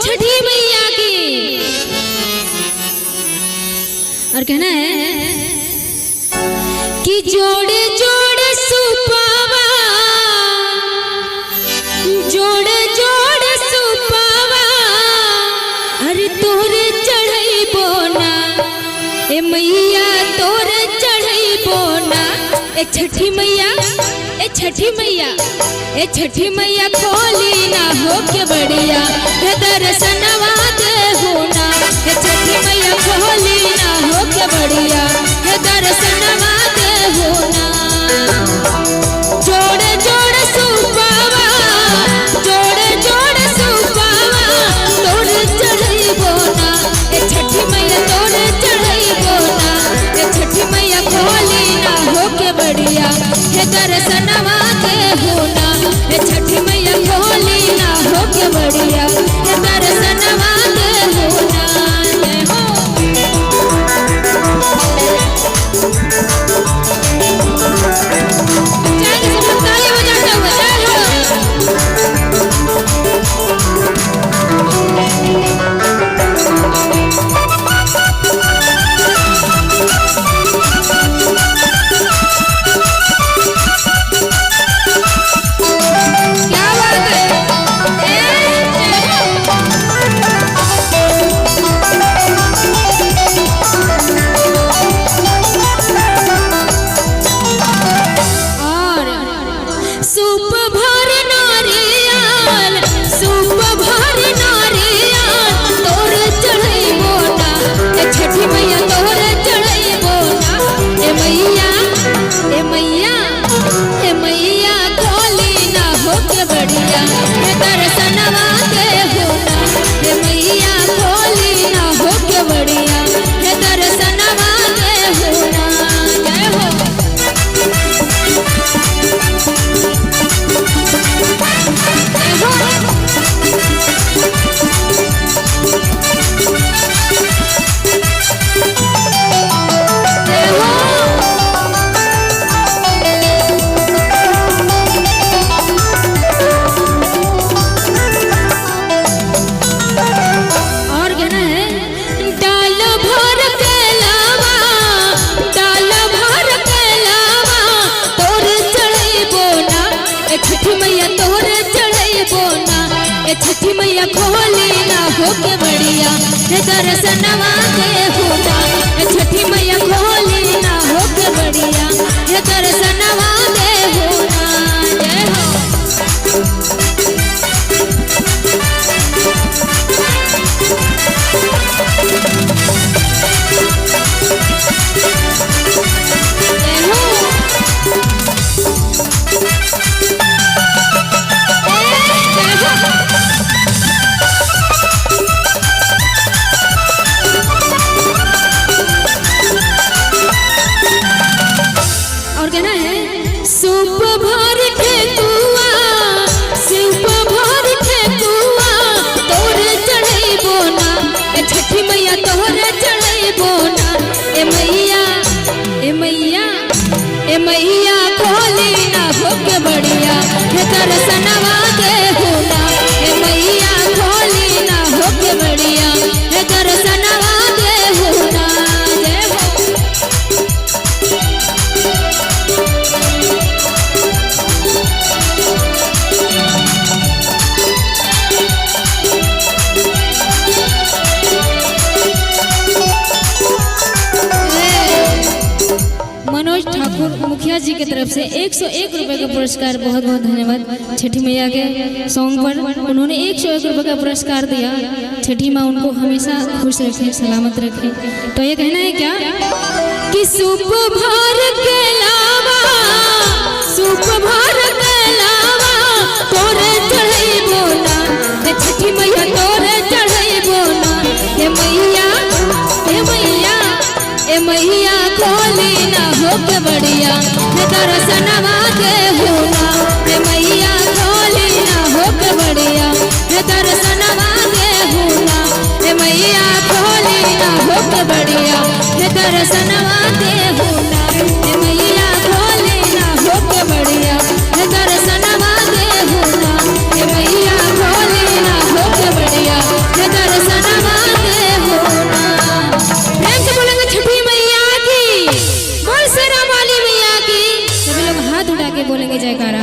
छठी मैया की। और कहना है कि जोड़े जोड़े सुपावा, जोड़े जोड़े सुपावा, अरे तोरे चढ़ई बोना ए मैया, तोरे चढ़ई बोना ए छठी मैया, ए छठी मैया, ए छठी मैया खोली ना हो के बढ़िया हे दर्शनवा दे होना। ए छठी मैया खोली ना हो के बढ़िया हे दर्शनवा दे होना। जोड़े जोड़े सुपावा, जोड़े जोड़े सुपावा, तोरे चढ़ई बोना ए छठी मैया, तोरे चढ़ई बोना ए छठी मैया खोली ना हो के बढ़िया हे दर्शनवा दे होना। ए छठी मैया खोली ना हो के बढ़िया हे दर्शनवा दे होना। जय हो ताली बजाते हुए जय हो। छठी मैया खोली ना हो के बढ़िया हे दर्शनवा दे होना। ए छठी मैया खोली ना हो के बढ़िया हे दर्शनवा दे होना। जय हो मैया खोली ना हो के बढ़िया हे दर्शनवा दे होना। ए मैया खोली ना हो के बढ़िया हे दर्शनवा दे होना। जय हो मनोज ठाकुर मुखिया जी की तरफ से 101 रुपए का पुरस्कार। बहुत बहुत धन्यवाद छठी मैया के सॉन्ग पर। उन्होंने 101 रुपए का पुरस्कार दिया। छठी माँ उनको हमेशा खुश रखे, सलामत रखे। तो ये कहना है क्या कि सूप भर के लावा, सूप भर के लावा, तोरे चढ़ई बोना ए छठी मैया, तोरे चढ़ई बोना। ए मैया, ए मैया, ए मैया खोली ना हो के बढ़िया हे दर्शनवा दे होना। ए मैया खोली ना हो के बढ़िया हे दर्शनवा दे होना। ए मैया खोली ना हो के बढ़िया हे दर्शनवा दे होना। ए मैया खोली ना हो के बढ़िया हे दर्शनवा दे होना। ए मैया खोली ना हो के बढ़िया बोलेंगे जयकारा।